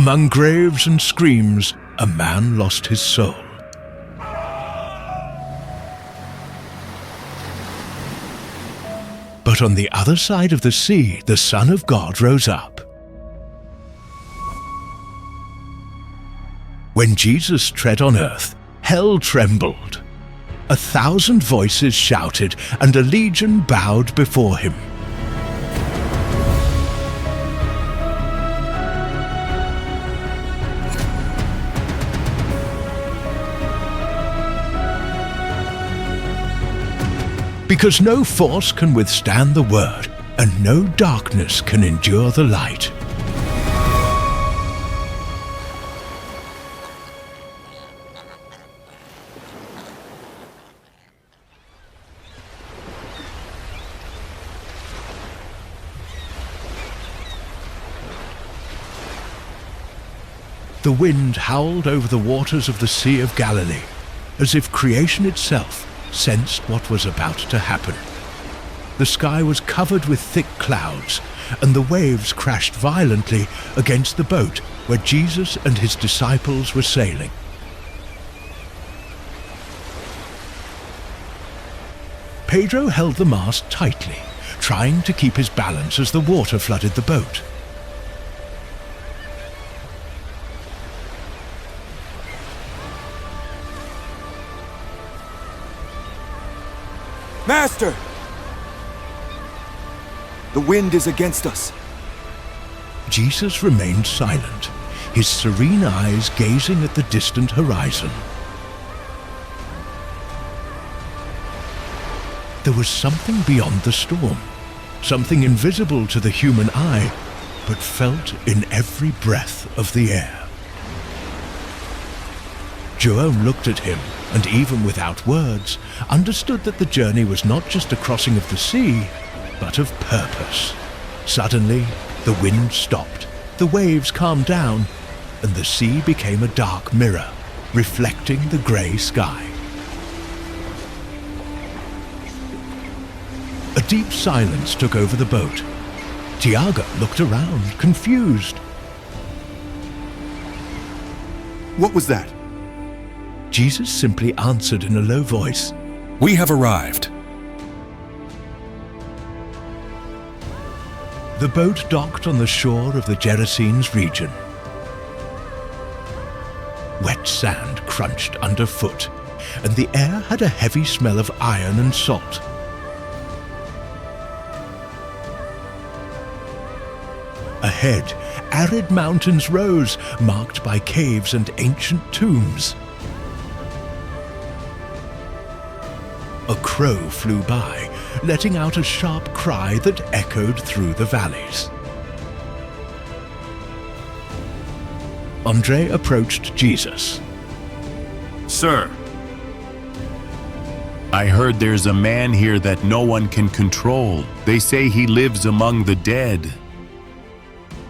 Among graves and screams, a man lost his soul. But on the other side of the sea, the Son of God rose up. When Jesus tread on earth, hell trembled. 1,000 voices shouted, and a legion bowed before him. Because no force can withstand the word, and no darkness can endure the light. The wind howled over the waters of the Sea of Galilee, as if creation itself sensed what was about to happen. The sky was covered with thick clouds, and the waves crashed violently against the boat where Jesus and his disciples were sailing. Pedro held the mast tightly, trying to keep his balance as the water flooded the boat. Master! The wind is against us. Jesus remained silent, his serene eyes gazing at the distant horizon. There was something beyond the storm, something invisible to the human eye, but felt in every breath of the air. Jerome looked at him, and even without words, understood that the journey was not just a crossing of the sea, but of purpose. Suddenly, the wind stopped, the waves calmed down, and the sea became a dark mirror, reflecting the grey sky. A deep silence took over the boat. Tiago looked around, confused. What was that? Jesus simply answered in a low voice, "We have arrived." The boat docked on the shore of the Gerasenes region. Wet sand crunched underfoot, and the air had a heavy smell of iron and salt. Ahead, arid mountains rose, marked by caves and ancient tombs. A crow flew by, letting out a sharp cry that echoed through the valleys. André approached Jesus. "Sir, I heard there's a man here that no one can control. They say he lives among the dead."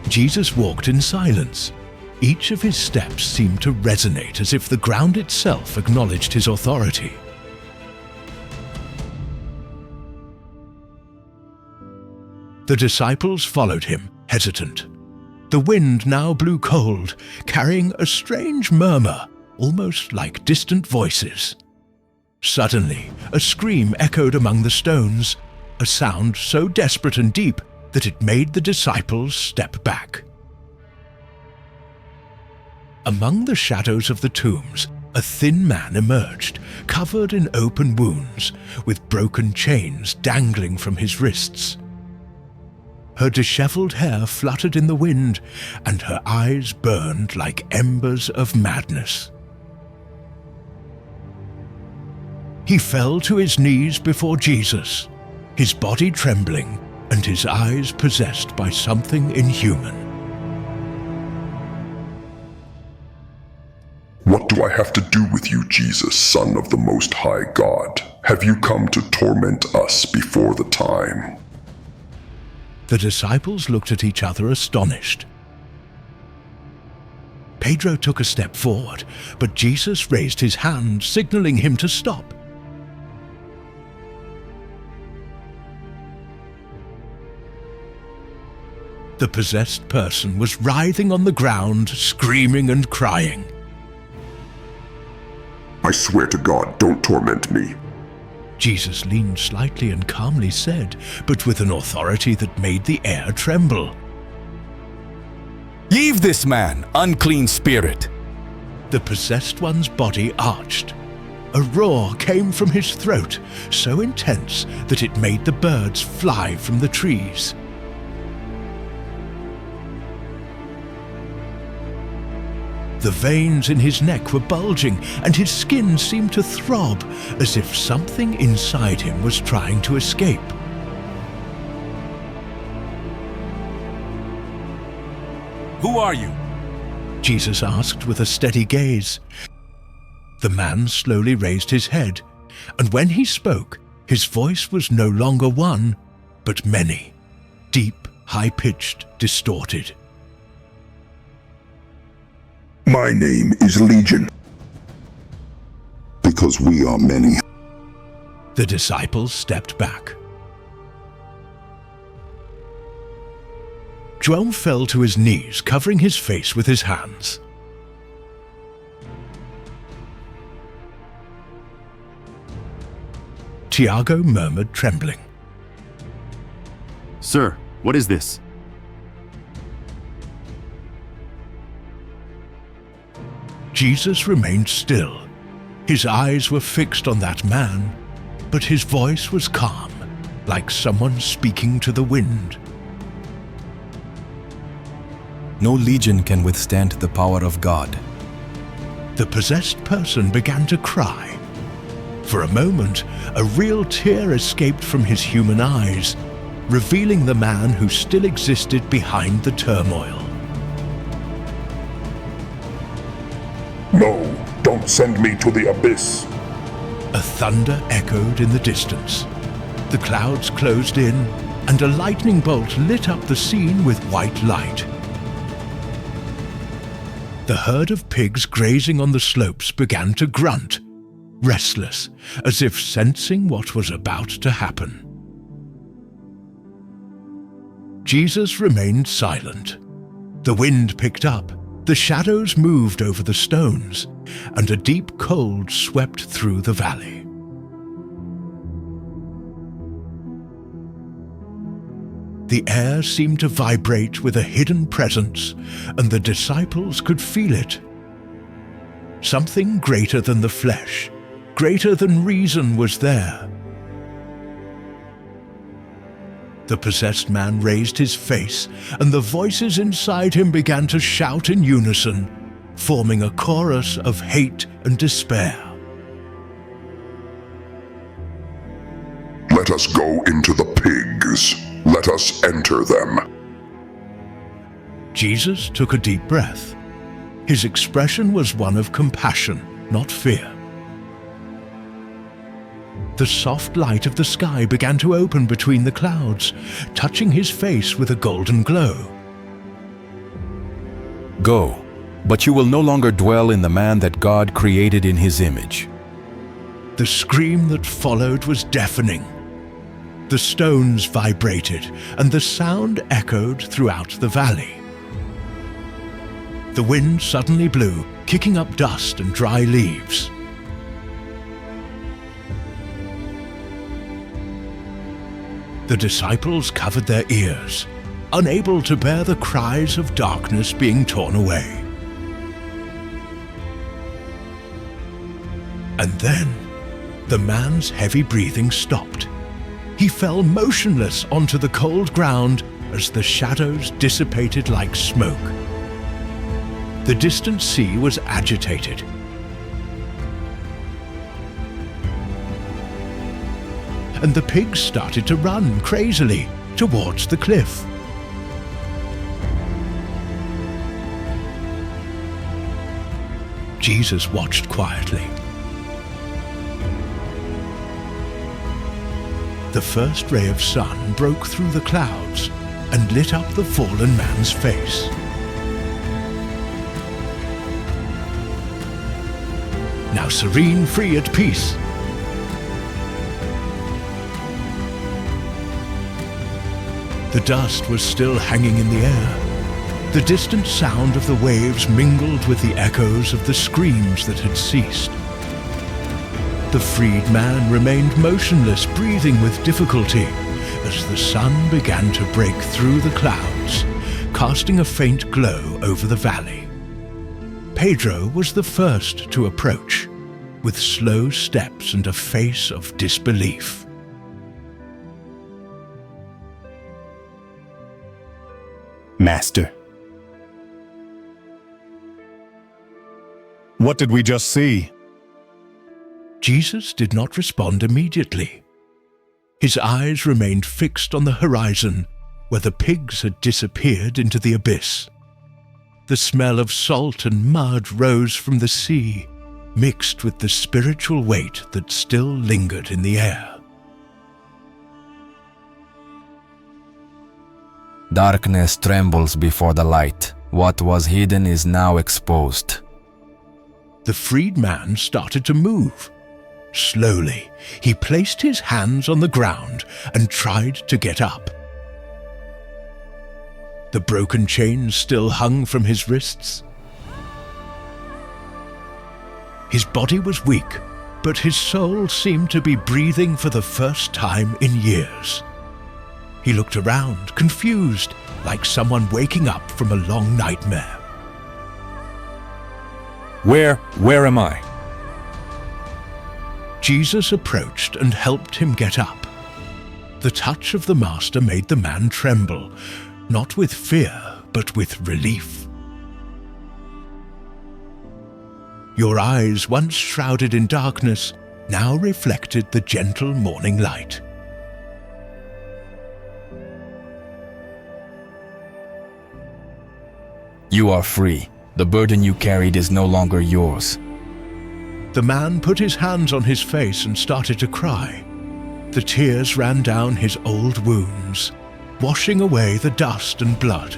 Jesus walked in silence. Each of his steps seemed to resonate as if the ground itself acknowledged his authority. The disciples followed him, hesitant. The wind now blew cold, carrying a strange murmur, almost like distant voices. Suddenly, a scream echoed among the stones, a sound so desperate and deep that it made the disciples step back. Among the shadows of the tombs, a thin man emerged, covered in open wounds, with broken chains dangling from his wrists. Her disheveled hair fluttered in the wind, and her eyes burned like embers of madness. He fell to his knees before Jesus, his body trembling and his eyes possessed by something inhuman. "What do I have to do with you, Jesus, Son of the Most High God? Have you come to torment us before the time?" The disciples looked at each other astonished. Pedro took a step forward, but Jesus raised his hand, signaling him to stop. The possessed person was writhing on the ground, screaming and crying. I swear to God, don't torment me. Jesus leaned slightly and calmly said, but with an authority that made the air tremble, Leave this man, unclean spirit. The possessed one's body arched. A roar came from his throat, so intense that it made the birds fly from the trees. The veins in his neck were bulging, and his skin seemed to throb, as if something inside him was trying to escape. Who are you? Jesus asked with a steady gaze. The man slowly raised his head, and when he spoke, his voice was no longer one, but many, deep, high-pitched, distorted. My name is Legion, because we are many. The disciples stepped back. Jerome fell to his knees, covering his face with his hands. Tiago murmured, trembling. Sir, what is this? Jesus remained still. His eyes were fixed on that man, but his voice was calm, like someone speaking to the wind. No legion can withstand the power of God. The possessed person began to cry. For a moment, a real tear escaped from his human eyes, revealing the man who still existed behind the turmoil. No, don't send me to the abyss. A thunder echoed in the distance. The clouds closed in, and a lightning bolt lit up the scene with white light. The herd of pigs grazing on the slopes began to grunt, restless, as if sensing what was about to happen. Jesus remained silent. The wind picked up, the shadows moved over the stones, and a deep cold swept through the valley. The air seemed to vibrate with a hidden presence, and the disciples could feel it. Something greater than the flesh, greater than reason was there. The possessed man raised his face, and the voices inside him began to shout in unison, forming a chorus of hate and despair. Let us go into the pigs. Let us enter them. Jesus took a deep breath. His expression was one of compassion, not fear. The soft light of the sky began to open between the clouds, touching his face with a golden glow. Go, but you will no longer dwell in the man that God created in his image. The scream that followed was deafening. The stones vibrated, and the sound echoed throughout the valley. The wind suddenly blew, kicking up dust and dry leaves. The disciples covered their ears, unable to bear the cries of darkness being torn away. And then, the man's heavy breathing stopped. He fell motionless onto the cold ground as the shadows dissipated like smoke. The distant sea was agitated. And the pigs started to run crazily towards the cliff. Jesus watched quietly. The first ray of sun broke through the clouds and lit up the fallen man's face. Now serene, free, at peace, The dust was still hanging in the air. The distant sound of the waves mingled with the echoes of the screams that had ceased. The freed man remained motionless, breathing with difficulty, as the sun began to break through the clouds, casting a faint glow over the valley. Pedro was the first to approach, with slow steps and a face of disbelief. Master, what did we just see? Jesus did not respond immediately. His eyes remained fixed on the horizon, where the pigs had disappeared into the abyss. The smell of salt and mud rose from the sea, mixed with the spiritual weight that still lingered in the air. Darkness trembles before the light. What was hidden is now exposed. The freed man started to move. Slowly, he placed his hands on the ground and tried to get up. The broken chains still hung from his wrists. His body was weak, but his soul seemed to be breathing for the first time in years. He looked around, confused, like someone waking up from a long nightmare. Where am I? Jesus approached and helped him get up. The touch of the Master made the man tremble, not with fear, but with relief. Your eyes, once shrouded in darkness, now reflected the gentle morning light. You are free. The burden you carried is no longer yours. The man put his hands on his face and started to cry. The tears ran down his old wounds, washing away the dust and blood.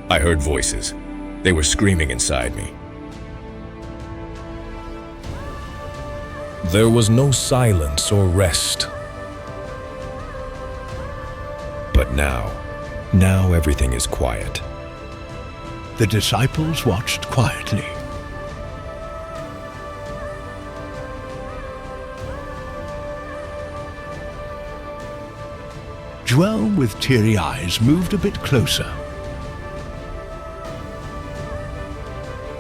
I heard voices. They were screaming inside me. There was no silence or rest. But now everything is quiet. The disciples watched quietly. Joel, with teary eyes, moved a bit closer.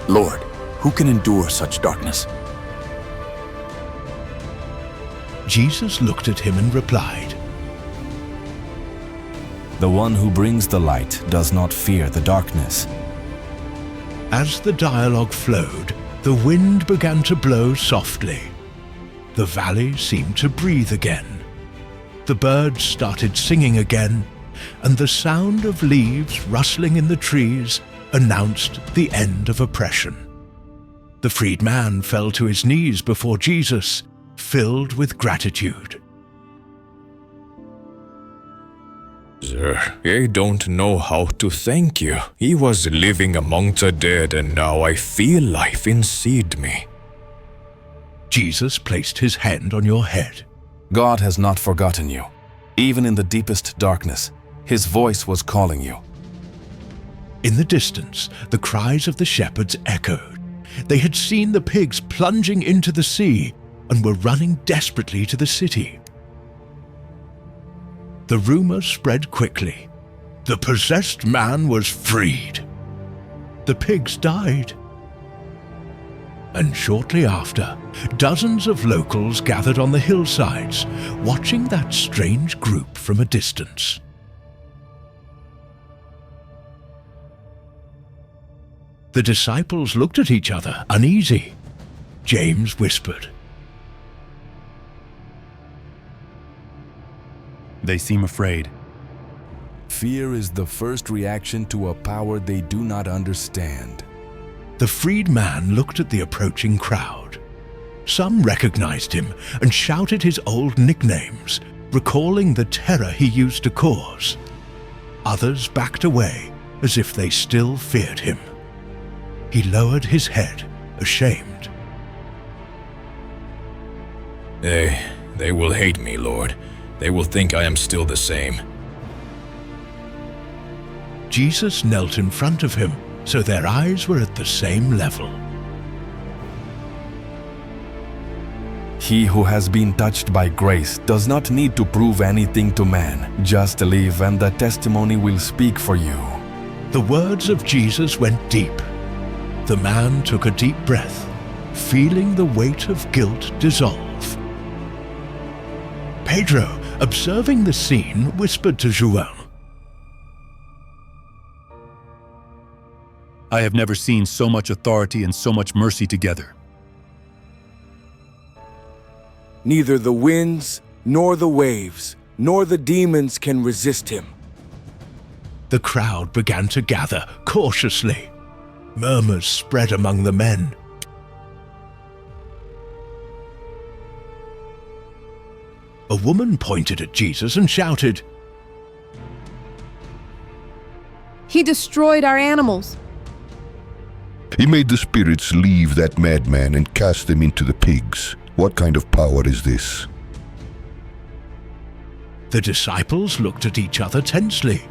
Lord, who can endure such darkness? Jesus looked at him and replied, The one who brings the light does not fear the darkness. As the dialogue flowed, the wind began to blow softly. The valley seemed to breathe again. The birds started singing again, and the sound of leaves rustling in the trees announced the end of oppression. The freed man fell to his knees before Jesus, filled with gratitude. Sir, I don't know how to thank you. He was living among the dead, and now I feel life inside me. Jesus placed his hand on your head. God has not forgotten you. Even in the deepest darkness, His voice was calling you. In the distance, the cries of the shepherds echoed. They had seen the pigs plunging into the sea and were running desperately to the city. The rumor spread quickly. The possessed man was freed. The pigs died. And shortly after, dozens of locals gathered on the hillsides, watching that strange group from a distance. The disciples looked at each other, uneasy. James whispered, They seem afraid. Fear is the first reaction to a power they do not understand. The freed man looked at the approaching crowd. Some recognized him and shouted his old nicknames, recalling the terror he used to cause. Others backed away as if they still feared him. He lowered his head, ashamed. They will hate me, Lord. They will think I am still the same. Jesus knelt in front of him, so their eyes were at the same level. He who has been touched by grace does not need to prove anything to man. Just live and the testimony will speak for you. The words of Jesus went deep. The man took a deep breath, feeling the weight of guilt dissolve. Pedro, observing the scene, whispered to João, I have never seen so much authority and so much mercy together. Neither the winds, nor the waves, nor the demons can resist him. The crowd began to gather cautiously. Murmurs spread among the men. A woman pointed at Jesus and shouted, He destroyed our animals. He made the spirits leave that madman and cast them into the pigs. What kind of power is this? The disciples looked at each other tensely,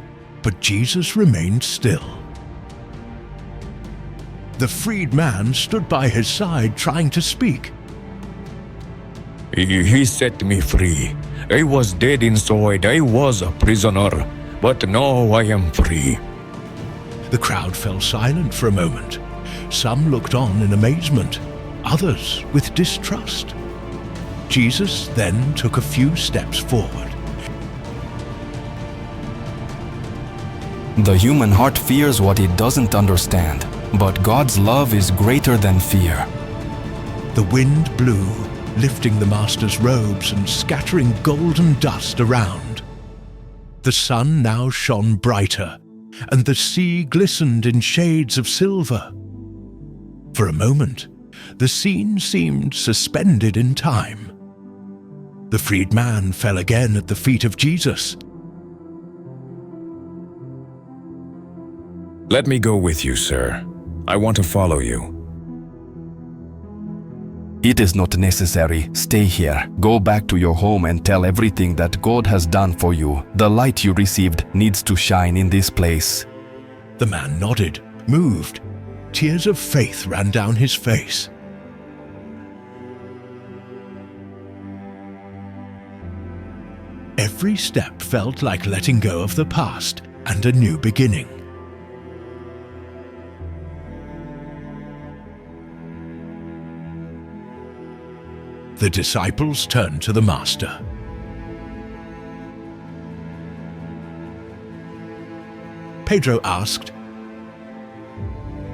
but Jesus remained still. The freed man stood by his side trying to speak. He set me free. I was dead inside. I was a prisoner, but now I am free. The crowd fell silent for a moment. Some looked on in amazement, others with distrust. Jesus then took a few steps forward. The human heart fears what it doesn't understand, but God's love is greater than fear. The wind blew, lifting the master's robes and scattering golden dust around. The sun now shone brighter, and the sea glistened in shades of silver. For a moment, the scene seemed suspended in time. The freed man fell again at the feet of Jesus. Let me go with you, sir. I want to follow you. It is not necessary. Stay here. Go back to your home and tell everything that God has done for you. The light you received needs to shine in this place. The man nodded, moved. Tears of faith ran down his face. Every step felt like letting go of the past and a new beginning. The disciples turned to the master. Pedro asked,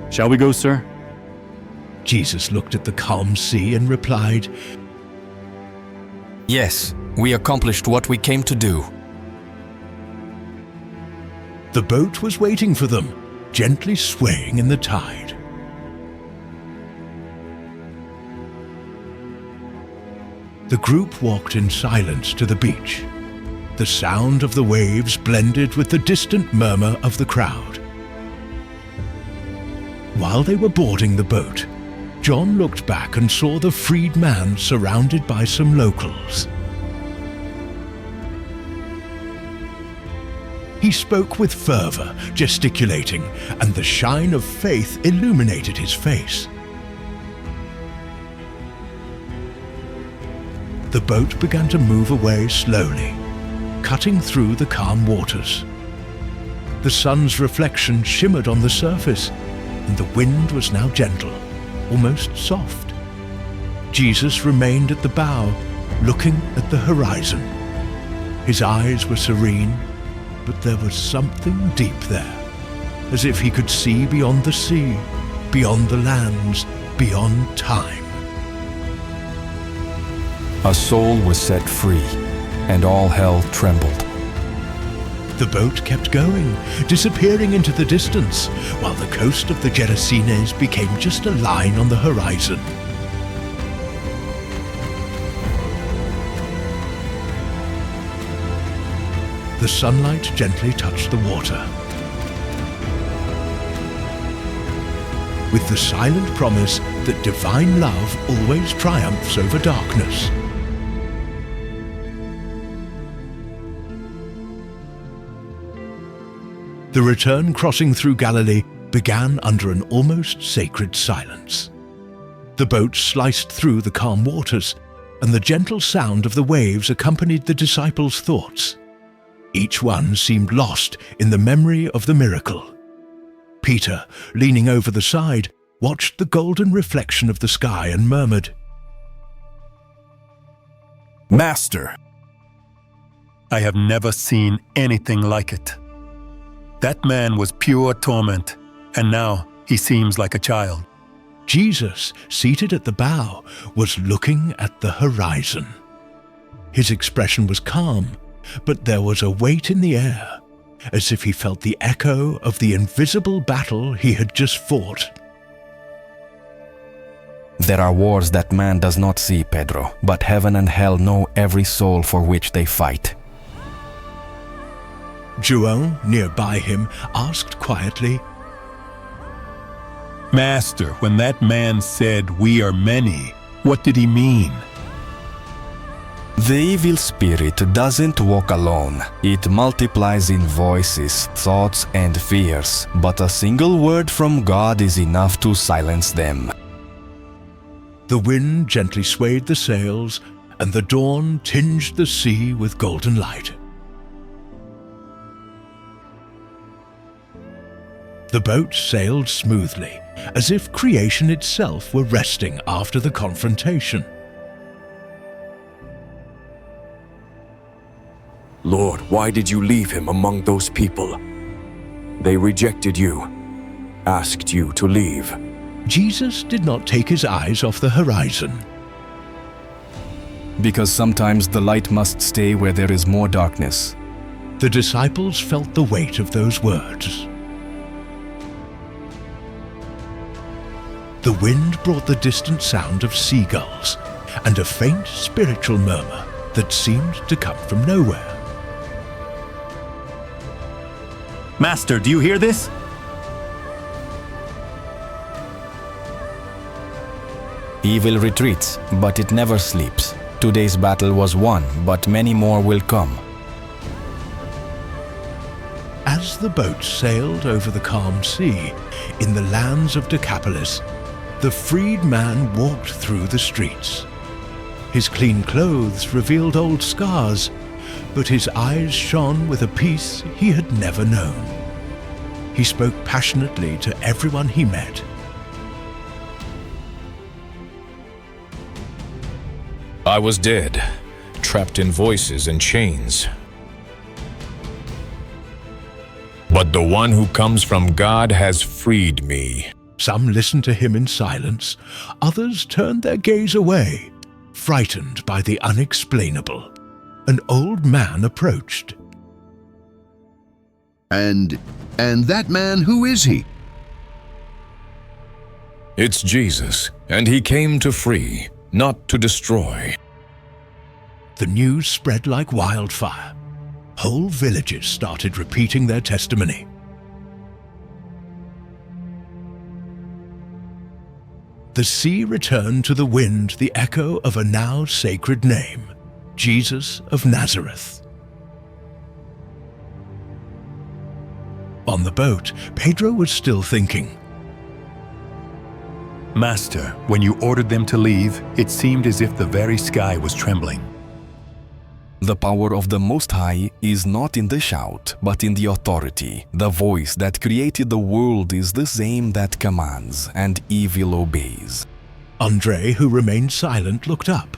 Shall we go, sir? Jesus looked at the calm sea and replied, Yes, we accomplished what we came to do. The boat was waiting for them, gently swaying in the tide. The group walked in silence to the beach. The sound of the waves blended with the distant murmur of the crowd. While they were boarding the boat, John looked back and saw the freed man surrounded by some locals. He spoke with fervor, gesticulating, and the shine of faith illuminated his face. The boat began to move away slowly, cutting through the calm waters. The sun's reflection shimmered on the surface, and the wind was now gentle, almost soft. Jesus remained at the bow, looking at the horizon. His eyes were serene, but there was something deep there, as if he could see beyond the sea, beyond the lands, beyond time. A soul was set free, and all hell trembled. The boat kept going, disappearing into the distance, while the coast of the Gerasenes became just a line on the horizon. The sunlight gently touched the water. With the silent promise that divine love always triumphs over darkness. The return crossing through Galilee began under an almost sacred silence. The boat sliced through the calm waters, and the gentle sound of the waves accompanied the disciples' thoughts. Each one seemed lost in the memory of the miracle. Peter, leaning over the side, watched the golden reflection of the sky and murmured, Master, I have never seen anything like it. That man was pure torment, and now he seems like a child. Jesus, seated at the bow, was looking at the horizon. His expression was calm, but there was a weight in the air, as if he felt the echo of the invisible battle he had just fought. There are wars that man does not see, Pedro, but heaven and hell know every soul for which they fight. João, nearby him, asked quietly, Master, when that man said, "We are many," what did he mean? The evil spirit doesn't walk alone. It multiplies in voices, thoughts, and fears, but a single word from God is enough to silence them. The wind gently swayed the sails, and the dawn tinged the sea with golden light. The boat sailed smoothly, as if creation itself were resting after the confrontation. Lord, why did you leave him among those people? They rejected you, asked you to leave. Jesus did not take his eyes off the horizon. Because sometimes the light must stay where there is more darkness. The disciples felt the weight of those words. The wind brought the distant sound of seagulls and a faint spiritual murmur that seemed to come from nowhere. Master, do you hear this? Evil retreats, but it never sleeps. Today's battle was won, but many more will come. As the boat sailed over the calm sea, in the lands of Decapolis, the freed man walked through the streets. His clean clothes revealed old scars, but his eyes shone with a peace he had never known. He spoke passionately to everyone he met. I was dead, trapped in voices and chains. But the one who comes from God has freed me. Some listened to him in silence, others turned their gaze away, frightened by the unexplainable. An old man approached. And that man, who is he? It's Jesus, and he came to free, not to destroy. The news spread like wildfire. Whole villages started repeating their testimony. The sea returned to the wind the echo of a now sacred name, Jesus of Nazareth. On the boat, Pedro was still thinking. Master, when you ordered them to leave, it seemed as if the very sky was trembling. The power of the Most High is not in the shout, but in the authority. The voice that created the world is the same that commands, and evil obeys. André, who remained silent, looked up.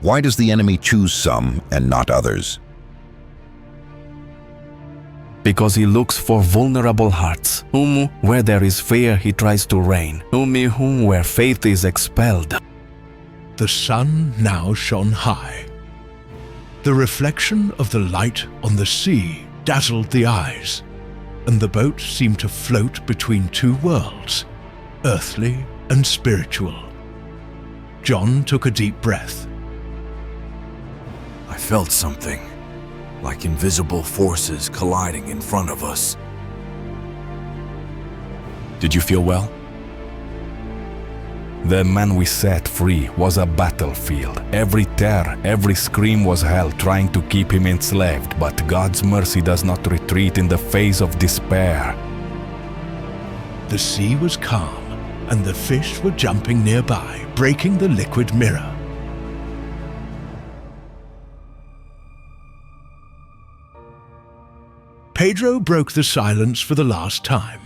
Why does the enemy choose some and not others? Because he looks for vulnerable hearts, whom where there is fear he tries to reign, whom where faith is expelled. The sun now shone high. The reflection of the light on the sea dazzled the eyes, and the boat seemed to float between two worlds, earthly and spiritual. John took a deep breath. I felt something, like invisible forces colliding in front of us. Did you feel well? The man we set free was a battlefield. Every tear, every scream was hell trying to keep him enslaved, but God's mercy does not retreat in the face of despair. The sea was calm, and the fish were jumping nearby, breaking the liquid mirror. Pedro broke the silence for the last time.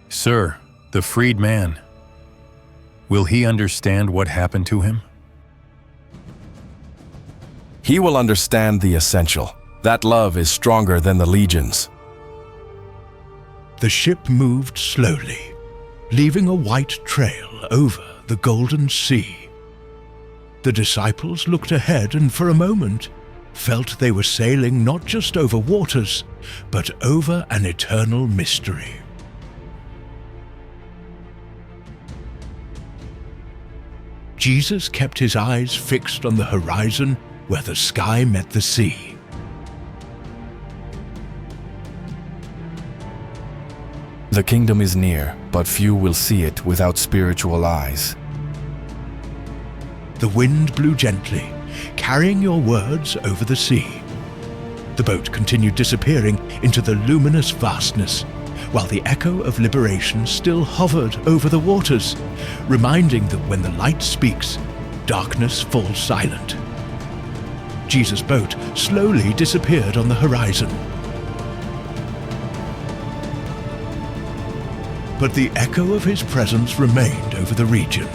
Sir, the freed man, will he understand what happened to him? He will understand the essential. That love is stronger than the legions. The ship moved slowly, leaving a white trail over the golden sea. The disciples looked ahead and for a moment felt they were sailing not just over waters, but over an eternal mystery. Jesus kept his eyes fixed on the horizon where the sky met the sea. The kingdom is near, but few will see it without spiritual eyes. The wind blew gently, carrying your words over the sea. The boat continued disappearing into the luminous vastness, while the echo of liberation still hovered over the waters, reminding that when the light speaks, darkness falls silent. Jesus' boat slowly disappeared on the horizon. But the echo of his presence remained over the region.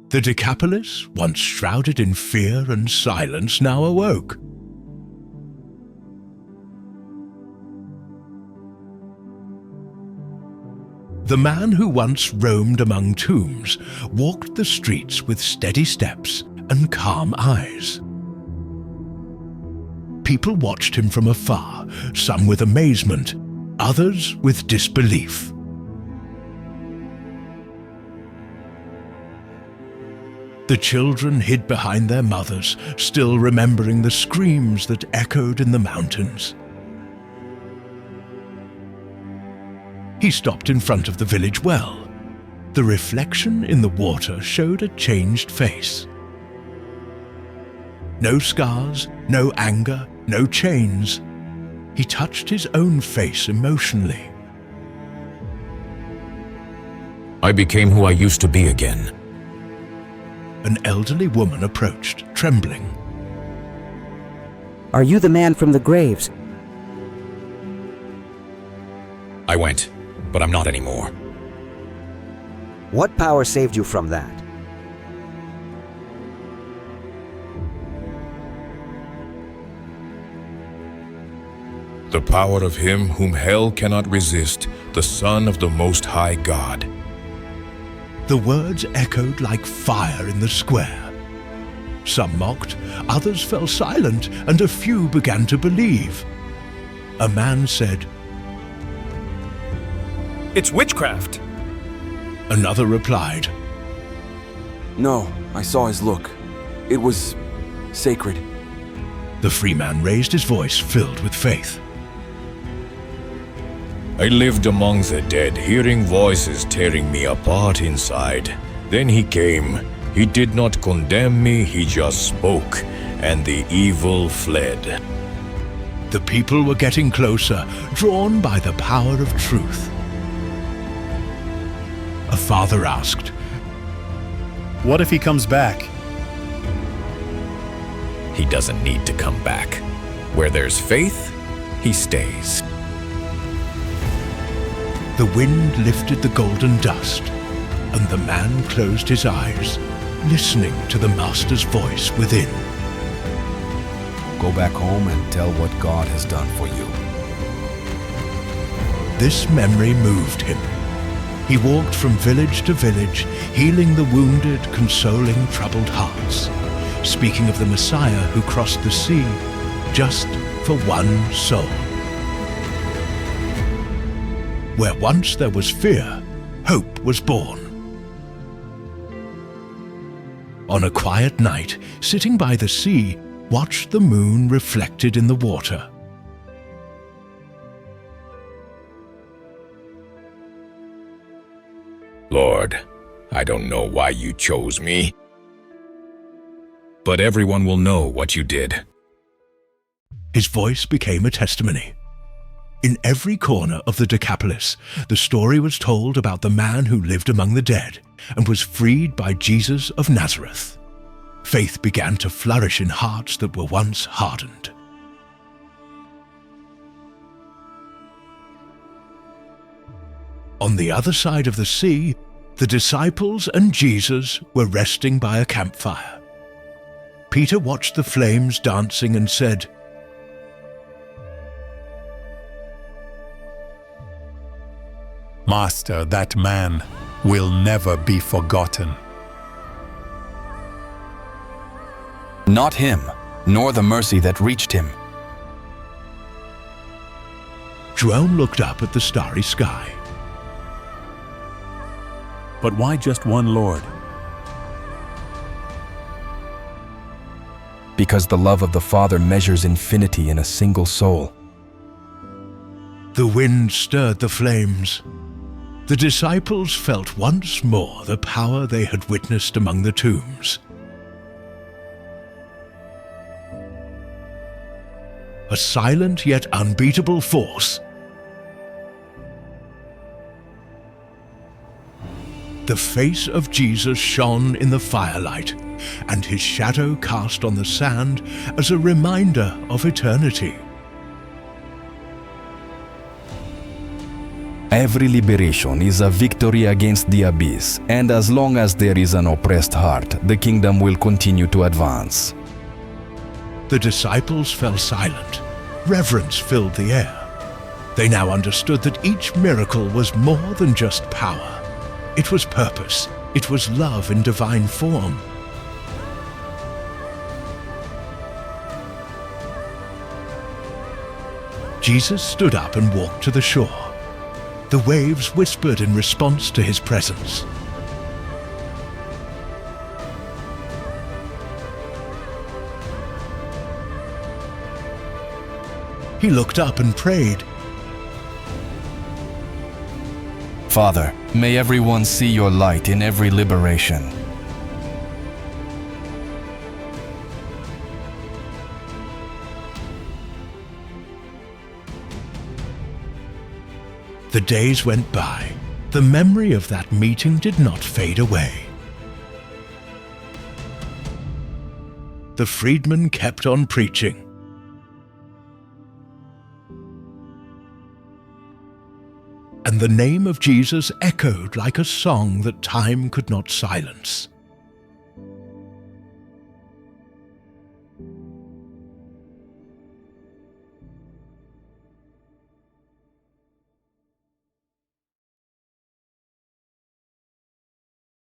The Decapolis, once shrouded in fear and silence, now awoke. The man who once roamed among tombs walked the streets with steady steps and calm eyes. People watched him from afar, some with amazement, others with disbelief. The children hid behind their mothers, still remembering the screams that echoed in the mountains. He stopped in front of the village well. The reflection in the water showed a changed face. No scars, no anger, no chains. He touched his own face emotionally. I became who I used to be again. An elderly woman approached, trembling. Are you the man from the graves? I went, but I'm not anymore. What power saved you from that? The power of him whom hell cannot resist, the Son of the Most High God. The words echoed like fire in the square. Some mocked, others fell silent, and a few began to believe. A man said, "It's witchcraft." Another replied, "No, I saw his look. It was sacred." The free man raised his voice, filled with faith. I lived among the dead, hearing voices tearing me apart inside. Then he came. He did not condemn me, he just spoke, and the evil fled. The people were getting closer, drawn by the power of truth. A father asked, "What if he comes back?" He doesn't need to come back. Where there's faith, he stays. The wind lifted the golden dust, and the man closed his eyes, listening to the Master's voice within. Go back home and tell what God has done for you. This memory moved him. He walked from village to village, healing the wounded, consoling troubled hearts, speaking of the Messiah who crossed the sea just for one soul. Where once there was fear, hope was born. On a quiet night, sitting by the sea, watched the moon reflected in the water. Lord, I don't know why you chose me, but everyone will know what you did. His voice became a testimony. In every corner of the Decapolis, the story was told about the man who lived among the dead and was freed by Jesus of Nazareth. Faith began to flourish in hearts that were once hardened. On the other side of the sea, the disciples and Jesus were resting by a campfire. Peter watched the flames dancing and said, Master, that man will never be forgotten. Not him, nor the mercy that reached him. Jerome looked up at the starry sky. But why just one Lord? Because the love of the Father measures infinity in a single soul. The wind stirred the flames. The disciples felt once more the power they had witnessed among the tombs. A silent yet unbeatable force. The face of Jesus shone in the firelight, and his shadow cast on the sand as a reminder of eternity. Every liberation is a victory against the abyss, and as long as there is an oppressed heart, the kingdom will continue to advance. The disciples fell silent. Reverence filled the air. They now understood that each miracle was more than just power. It was purpose. It was love in divine form. Jesus stood up and walked to the shore. The waves whispered in response to his presence. He looked up and prayed, Father, may everyone see your light in every liberation. The days went by. The memory of that meeting did not fade away. The freedman kept on preaching. And the name of Jesus echoed like a song that time could not silence.